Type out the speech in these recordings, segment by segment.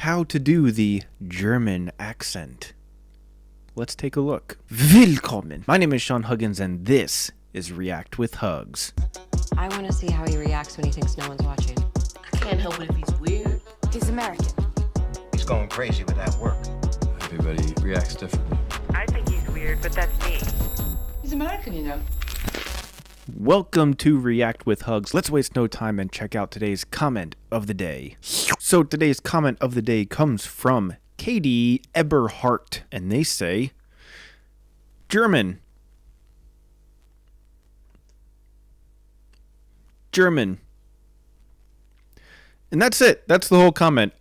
how to do the German accent. Let's take a look. Willkommen! My name is Sean Huggins and this is React with Hugs. I want to see how he reacts when he thinks no one's watching. I can't help it if he's weird. He's American. He's going crazy with that work. Everybody reacts differently. I think he's weird, but that's me. He's American, you know. Welcome to React with Hugs. Let's waste no time and check out today's comment of the day. So today's comment of the day comes from Katie Eberhardt, and they say, German. And that's it. That's the whole comment.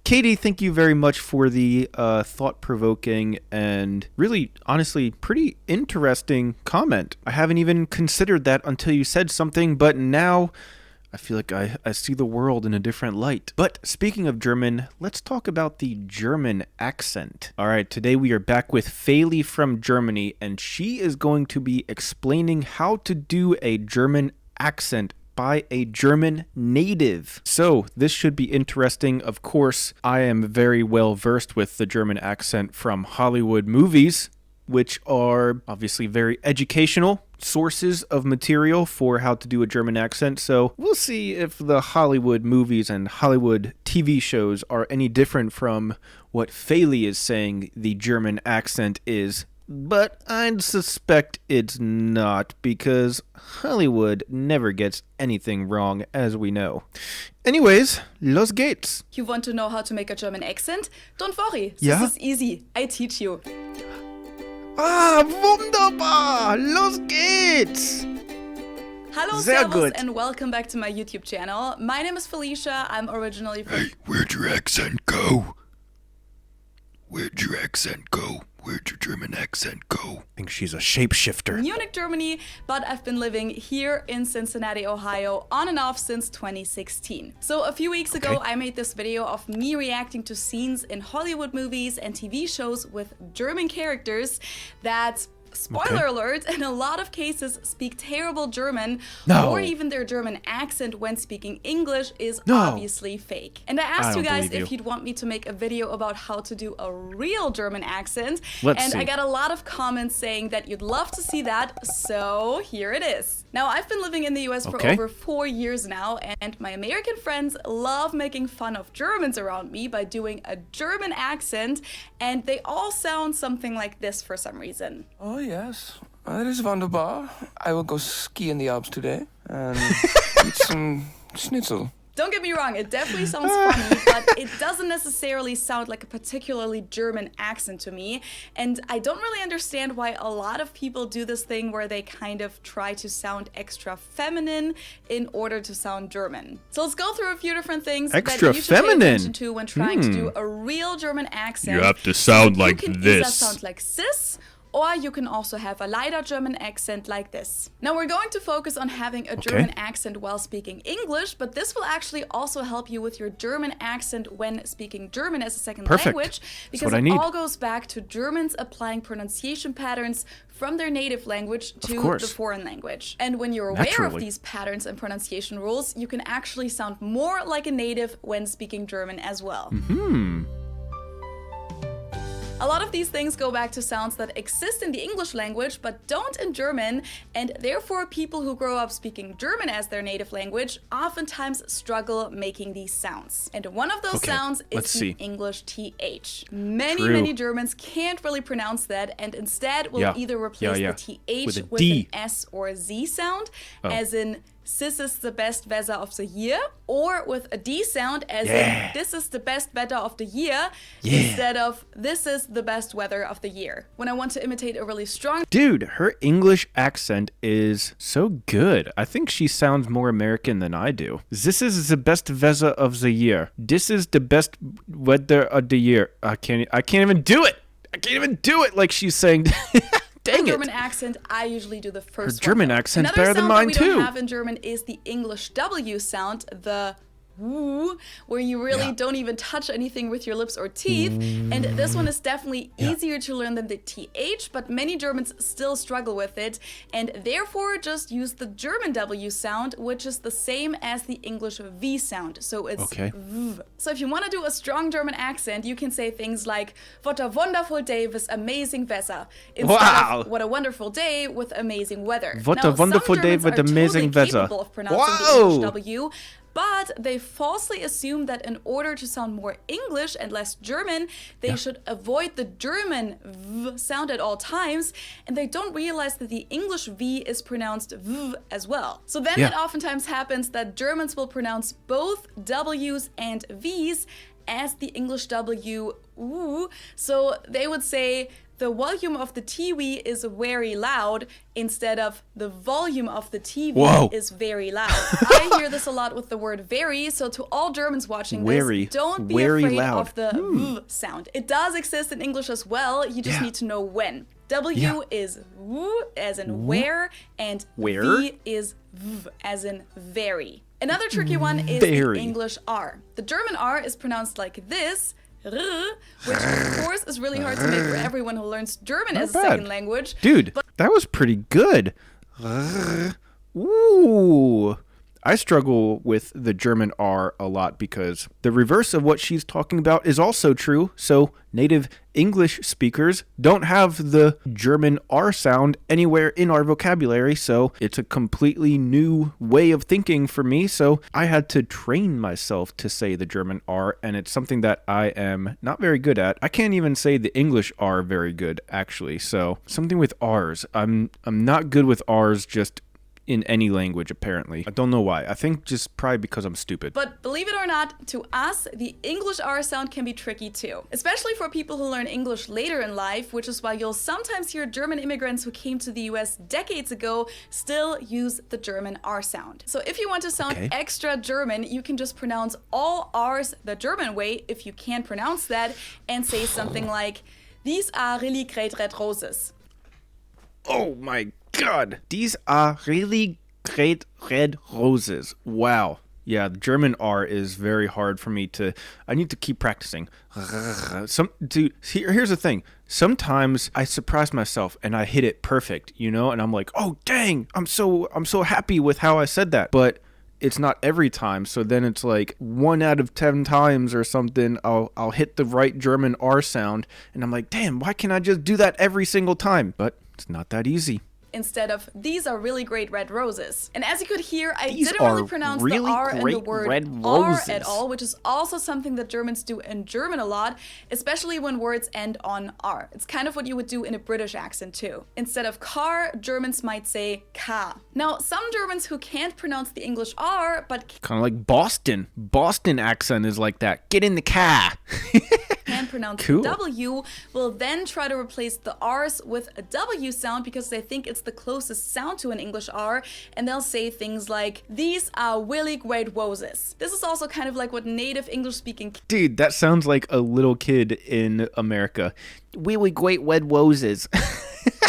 Katie, thank you very much for the thought-provoking and really, honestly, pretty interesting comment. I haven't even considered that until you said something, but now I feel like I see the world in a different light. But speaking of German, let's talk about the German accent. All right, today we are back with Feli from Germany, and she is going to be explaining how to do a German accent by a German native. So this should be interesting. Of course, I am very well versed with the German accent from Hollywood movies, which are obviously very educational sources of material for how to do a German accent. So we'll see if the Hollywood movies and Hollywood TV shows are any different from what Feli is saying the German accent is. But I'd suspect it's not, because Hollywood never gets anything wrong, as we know. Anyways, los geht's. You want to know how to make a German accent? Don't worry, Yeah? this is easy. I teach you. Ah, wunderbar! Los geht's! Hello, Sehr servus, gut. and welcome back to my YouTube channel. My name is Felicia. I'm originally from... Hey, where'd your accent go? Where'd your accent go? Where'd your German accent go? I think she's a shapeshifter. Munich, Germany, but I've been living here in Cincinnati, Ohio, on and off since 2016. So a few weeks ago, I made this video of me reacting to scenes in Hollywood movies and TV shows with German characters that, spoiler alert, in a lot of cases speak terrible German, or even their German accent when speaking English is obviously fake. And I asked you guys if you'd want me to make a video about how to do a real German accent, I got a lot of comments saying that you'd love to see that, so here it is. Now, I've been living in the US for over 4 years now, and my American friends love making fun of Germans around me by doing a German accent, and they all sound something like this for some reason. Oh, yes. That is wunderbar. I will go ski in the Alps today and eat some schnitzel. Don't get me wrong, it definitely sounds funny, but it doesn't necessarily sound like a particularly German accent to me. And I don't really understand why a lot of people do this thing where they kind of try to sound extra feminine in order to sound German. So let's go through a few different things that you should pay attention to when trying to do a real German accent. You have to sound like you can this. either sound like cis, or you can also have a lighter German accent like this. Now we're going to focus on having a German accent while speaking English, but this will actually also help you with your German accent when speaking German as a second language, because it all goes back to Germans applying pronunciation patterns from their native language to the foreign language. And when you're aware of these patterns and pronunciation rules, you can actually sound more like a native when speaking German as well. A lot of these things go back to sounds that exist in the English language but don't in German, and therefore people who grow up speaking German as their native language oftentimes struggle making these sounds. And one of those sounds is the English TH. Many Germans can't really pronounce that and instead will either replace the TH with an S or Z sound, as in "This is the best weather of the year," or with a D sound, as in "This is the best weather of the year," instead of "This is the best weather of the year." When I want to imitate a really strong... Dude, her English accent is so good. I think she sounds more American than I do. This is the best weather of the year. This is the best weather of the year. I can't even do it. I can't even do it like she's saying... Dang German accent, I usually do the first Her German one. accent's Another better than sound mine that we too. don't have in German is the English W sound, the woo, where you really don't even touch anything with your lips or teeth. And this one is definitely easier to learn than the TH, but many Germans still struggle with it, and therefore just use the German W sound, which is the same as the English V sound. So it's V. So if you want to do a strong German accent, you can say things like, what a wonderful day with amazing Wetter, instead of what a wonderful day with amazing weather. What a wonderful day with amazing weather. Capable of pronouncing the English W, but they falsely assume that in order to sound more English and less German, they should avoid the German V sound at all times, and they don't realize that the English V is pronounced V as well. So then it oftentimes happens that Germans will pronounce both W's and V's as the English W, ooh. So they would say, the volume of the TV is very loud instead of the volume of the TV is very loud. I hear this a lot with the word very, so to all Germans watching this, don't be afraid of the V sound. It does exist in English as well, you just need to know when. W is woo as in where, and V is V as in very. Another tricky one is the English R. The German R is pronounced like this, which of course is really hard to make for everyone who learns German as a second language. Dude, that was pretty good. Ooh. I struggle with the German R a lot because the reverse of what she's talking about is also true. So native English speakers don't have the German R sound anywhere in our vocabulary. So it's a completely new way of thinking for me. So I had to train myself to say the German R, and it's something that I am not very good at. I can't even say the English R very good, actually. So something with R's. I'm not good with R's just in any language, apparently. I don't know why. I think just probably because I'm stupid. But believe it or not, to us, the English R sound can be tricky too. Especially for people who learn English later in life, which is why you'll sometimes hear German immigrants who came to the US decades ago still use the German R sound. So if you want to sound extra German, you can just pronounce all R's the German way, if you can pronounce that, and say something like, these are really great red roses. Oh my God, these are really great red roses. Wow. Yeah, the German R is very hard for me to. I need to keep practicing. Here's the thing. Sometimes I surprise myself and I hit it perfect, you know, and I'm like, oh dang, I'm so happy with how I said that. But it's not every time. So then it's like 1 out of 10 times or something, I'll hit the right German R sound, and I'm like, damn, why can't I just do that every single time? But it's not that easy. Instead of, these are really great red roses. And as you could hear, I didn't really pronounce the R in the word R at all, which is also something that Germans do in German a lot, especially when words end on R. It's kind of what you would do in a British accent too. Instead of car, Germans might say ka. Now, some Germans who can't pronounce the English R, but kind of like Boston. Boston accent is like that. Get in the car. can pronounce the W, will then try to replace the R's with a W sound because they think it's the closest sound to an English R, and they'll say things like, these are really great roses. This is also kind of like what native English speaking Dude, that sounds like a little kid in America. Really great red roses.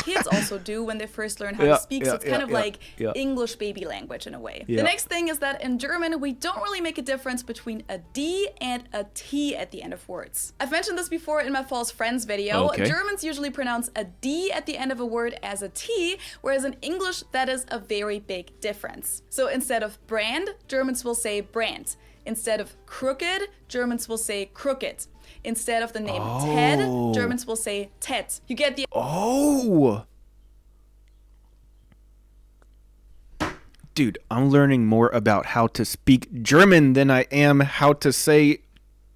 kids also do when they first learn how to speak, so it's kind of like English baby language in a way. The next thing is that in German, we don't really make a difference between a D and a T at the end of words. I've mentioned this before in my false friends video. Germans usually pronounce a D at the end of a word as a T, whereas in English, that is a very big difference. So instead of brand, Germans will say brand. Instead of crooked, Germans will say crooked. Instead of the name Ted, Germans will say Ted. You get the... Dude, I'm learning more about how to speak German than I am how to say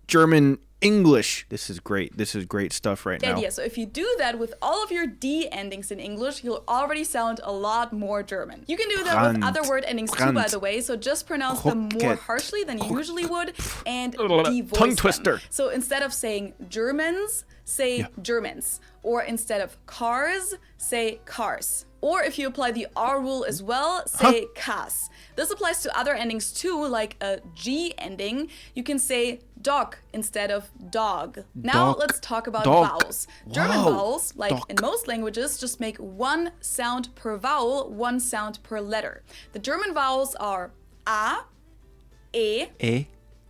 German English. This is great. This is great stuff right now. So if you do that with all of your D endings in English, you'll already sound a lot more German. You can do that with other word endings too, by the way, so just pronounce them more harshly than you usually would and devoice tongue twister. Them. So instead of saying Germans, say Germans. Or instead of cars, say cars. Or if you apply the R rule as well, say Kas. This applies to other endings too, like a G ending. You can say dog instead of dog. Now let's talk about vowels. German vowels, like in most languages, just make one sound per vowel, one sound per letter. The German vowels are A,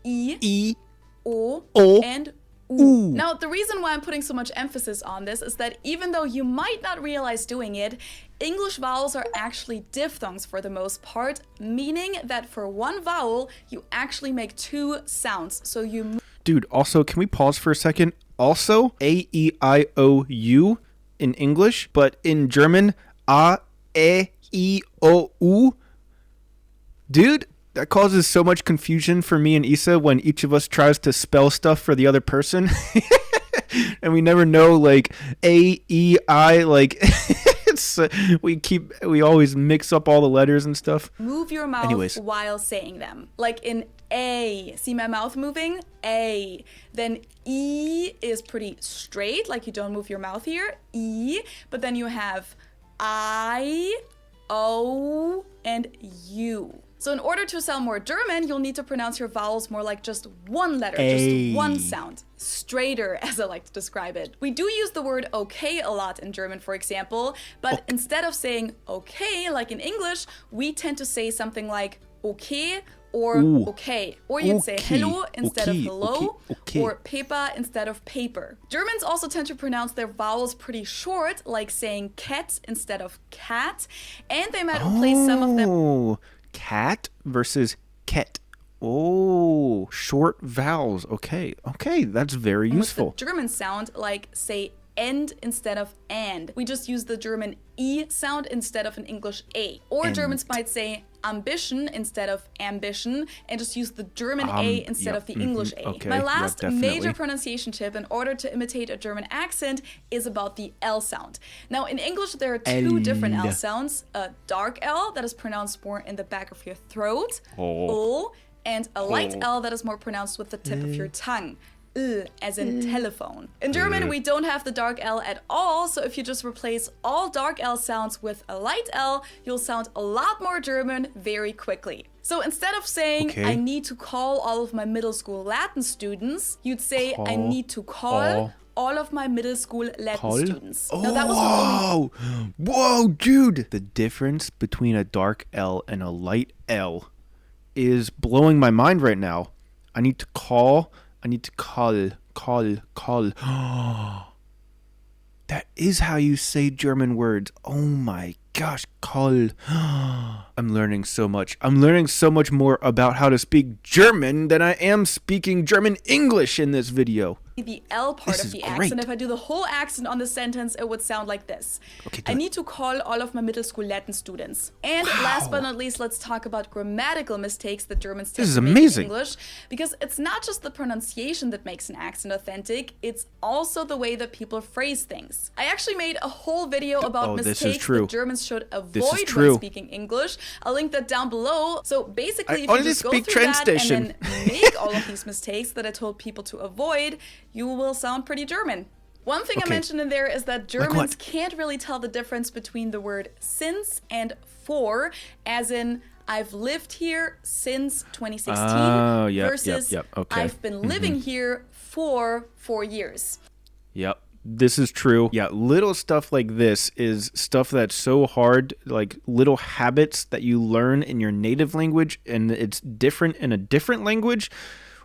E, O, and Ooh. Now, the reason why I'm putting so much emphasis on this is that even though you might not realize doing it, English vowels are actually diphthongs for the most part, meaning that for one vowel, you actually make two sounds. So you... Dude, also, can we pause for a second? Also, A, E, I, O, U in English, but in German, A, E, I, O, U. Dude, that causes so much confusion for me and Issa when each of us tries to spell stuff for the other person. And we never know, like, A, E, I, like, it's, we always mix up all the letters and stuff. Move your mouth while saying them. Like in A, see my mouth moving? A. Then E is pretty straight, like you don't move your mouth here. E. But then you have I, O, and U. So in order to sound more German, you'll need to pronounce your vowels more like just one letter, just one sound. Straighter, as I like to describe it. We do use the word okay a lot in German, for example, but instead of saying okay, like in English, we tend to say something like okay or okay. Or you'd say hello instead of hello, or paper instead of paper. Germans also tend to pronounce their vowels pretty short, like saying cat instead of cat, and they might replace some of them. Cat versus ket. Oh, short vowels. Okay, that's very useful. With the German sound, like say end instead of and. We just use the German E sound instead of an English A. Or Germans might say ambition instead of ambition and just use the German A instead of the English A. Okay, My last major pronunciation tip in order to imitate a German accent is about the L sound. Now in English there are two different L sounds. A dark L that is pronounced more in the back of your throat, and a light L that is more pronounced with the tip of your tongue. As in telephone. In German, we don't have the dark L at all, so if you just replace all dark L sounds with a light L, you'll sound a lot more German very quickly. So instead of saying, I need to call all of my middle school Latin students, you'd say, I need to call all of my middle school Latin students. Now that was Whoa, dude! The difference between a dark L and a light L is blowing my mind right now. I need to call. That is how you say German words. Oh my gosh, call. I'm learning so much. I'm learning so much more about how to speak German than I am speaking German English in this video. The L part of the accent. If I do the whole accent on the sentence, it would sound like this. I need to call all of my middle school Latin students. And last but not least, let's talk about grammatical mistakes that Germans tend to make in English. Because it's not just the pronunciation that makes an accent authentic, it's also the way that people phrase things. I actually made a whole video about mistakes that Germans should avoid when speaking English. I'll link that down below. So basically, if you just go through that and then make all of these mistakes that I told people to avoid, you will sound pretty German. One thing I mentioned in there is that Germans can't really tell the difference between the word since and for, as in I've lived here since 2016 versus I've been living here for 4 years. Yep. This is true. Yeah, little stuff like this is stuff that's so hard, like little habits that you learn in your native language and it's different in a different language.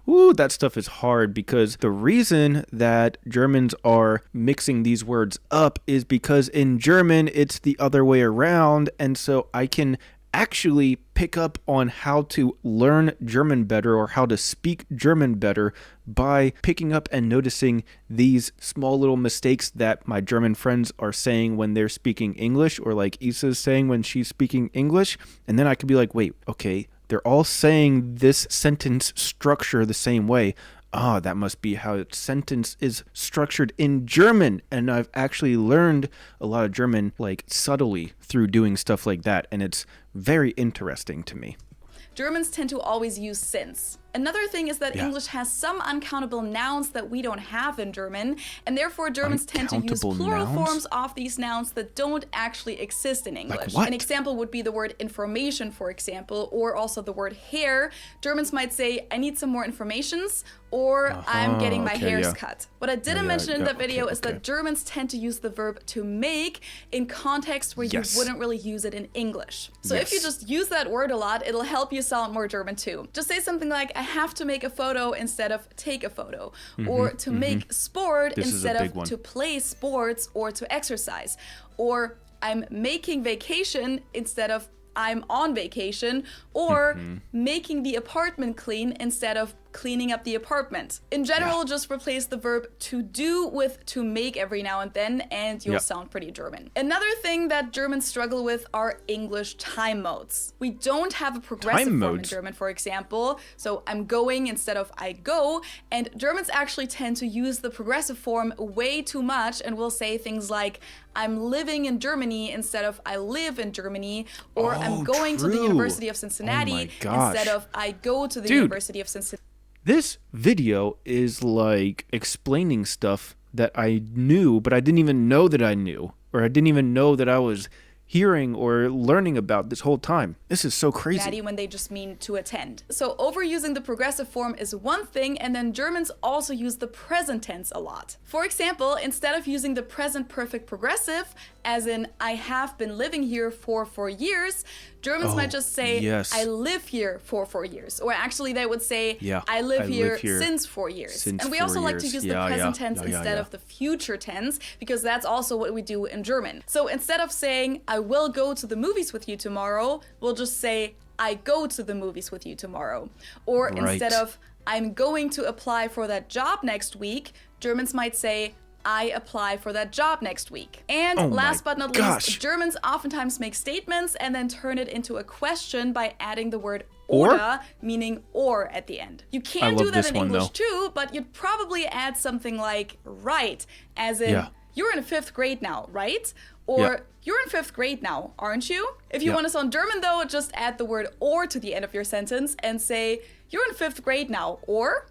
Ooh, that stuff is hard because the reason that Germans are mixing these words up is because in German, it's the other way around. And so I can actually pick up on how to learn German better or how to speak German better by picking up and noticing these small little mistakes that my German friends are saying when they're speaking English or like Issa's saying when she's speaking English. And then I can be like, wait, okay. They're all saying this sentence structure the same way. That must be how a sentence is structured in German. And I've actually learned a lot of German like subtly through doing stuff like that. And it's very interesting to me. Germans tend to always use since. Another thing is that English has some uncountable nouns that we don't have in German, and therefore Germans tend to use plural forms of these nouns that don't actually exist in English. An example would be the word information, for example, or also the word hair. Germans might say, I need some more informations, or I'm getting my hairs cut. What I didn't mention in that video is that Germans tend to use the verb to make in contexts where you wouldn't really use it in English. So if you just use that word a lot, it'll help you sound more German too. Just say something like, I have to make a photo instead of take a photo, or to make sport This is a instead big of one. to play sports or to exercise, or I'm making vacation instead of I'm on vacation, or making the apartment clean instead of cleaning up the apartment. In general, just replace the verb to do with to make every now and then, and you'll sound pretty German. Another thing that Germans struggle with are English time modes. We don't have a progressive Time form in modes? German, for example, so I'm going instead of I go, and Germans actually tend to use the progressive form way too much and will say things like I'm living in Germany instead of I live in Germany, or I'm going to the true. University of Oh Cincinnati my gosh. instead of I go to the Dude. University of Cincinnati. This video is like explaining stuff that I knew, but I didn't even know that I knew, or I didn't even know that I was hearing or learning about this whole time. This is so crazy. When they just mean to attend. So overusing the progressive form is one thing, and then Germans also use the present tense a lot. For example, instead of using the present perfect progressive, as in I have been living here for 4 years, Germans might just say yes. I live here for 4 years. Or actually they would say Yeah, I live I here live here since 4 years. since And we 4 also like to years. use the Yeah, present yeah, tense yeah, yeah, instead yeah. of the future tense, because that's also what we do in German. So instead of saying I will go to the movies with you tomorrow, we'll just say I go to the movies with you tomorrow. Or instead Right. of I'm going to apply for that job next week, Germans might say I apply for that job next week. And Oh my last but not gosh. least, Germans oftentimes make statements and then turn it into a question by adding the word Or? oder, meaning or at the end. You can love do that this in one, English though. too, but you'd probably add something like right, as in Yeah. you're in 5th grade now, right? Or Yeah. you're in 5th grade now, aren't you? If you Yeah. want to sound German though, just add the word or to the end of your sentence and say you're in 5th grade now, or.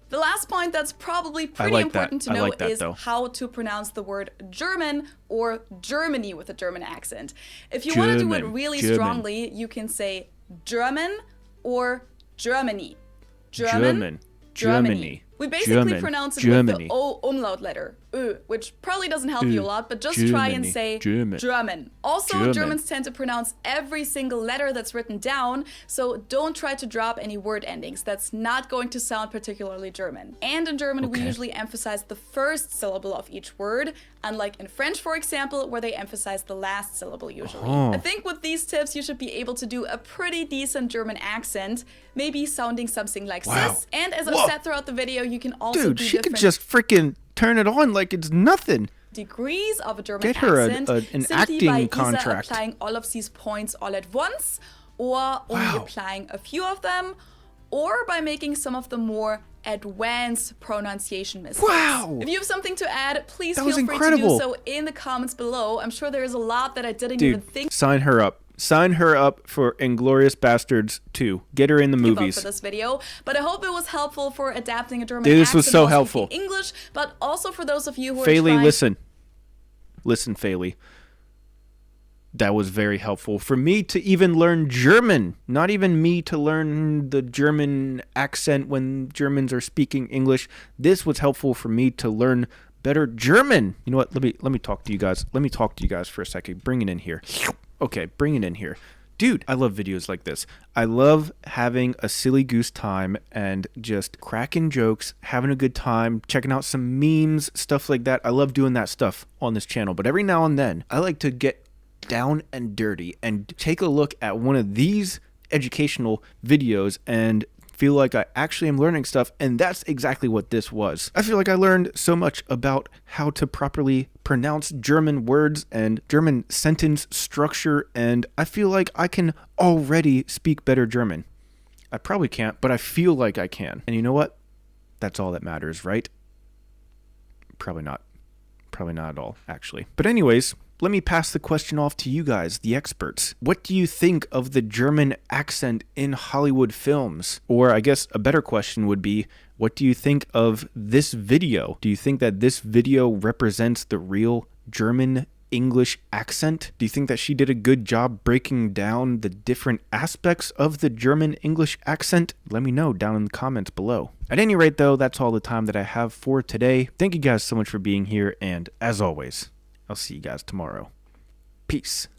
The last point that's probably pretty like that. important to I know like that, is though. how to pronounce the word German or Germany with a German accent. If you want to do it German, really German. strongly, you can say German or Germany. German, Germany, We basically German, pronounce it Germany. with the O umlaut letter, Ö, which probably doesn't help you a lot, but just try and Germany, say German. German. Also, German. Germans tend to pronounce every single letter that's written down, so don't try to drop any word endings. That's not going to sound particularly German. And in German, we Okay. usually emphasize the first syllable of each word, unlike in French, for example, where they emphasize the last syllable usually. I think with these tips, you should be able to do a pretty decent German accent, maybe sounding something like Wow. sis. And as Whoa. I've said throughout the video, you can also Dude, do she could different just freaking turn it on like it's nothing. degrees of a German Get her accent an simply acting by either contract. applying all of these points all at once, or only Wow. applying a few of them, or by making some of the more advanced pronunciation mistakes. Wow. If you have something to add, please That feel was free incredible. to do so in the comments below. I'm sure there's a lot that I didn't even Dude, think sign her up. Sign her up for Inglorious Bastards 2. Get her in the about movies. for this video, but I hope it was helpful for adapting a German Dude, this accent was so while helpful. speaking English, but also for those of you who are Faley, trying listen. Listen, Faley. That was very helpful for me to even learn German. Not even me to learn the German accent when Germans are speaking English. This was helpful for me to learn better German. You know what? Let me talk to you guys. Let me talk to you guys for a second. Bring it in here. Okay, bring it in here. Dude, I love videos like this. I love having a silly goose time and just cracking jokes, having a good time, checking out some memes, stuff like that. I love doing that stuff on this channel. But every now and then, I like to get down and dirty and take a look at one of these educational videos and feel like I actually am learning stuff, and that's exactly what this was. I feel like I learned so much about how to properly pronounce German words and German sentence structure, and I feel like I can already speak better German. I probably can't, but I feel like I can. And you know what? That's all that matters, right? Probably not. Probably not at all, actually. But anyways, let me pass the question off to you guys, the experts. What do you think of the German accent in Hollywood films? Or I guess a better question would be, what do you think of this video? Do you think that this video represents the real German English accent? Do you think that she did a good job breaking down the different aspects of the German English accent? Let me know down in the comments below. At any rate, though, that's all the time that I have for today. Thank you guys so much for being here, and as always, I'll see you guys tomorrow. Peace.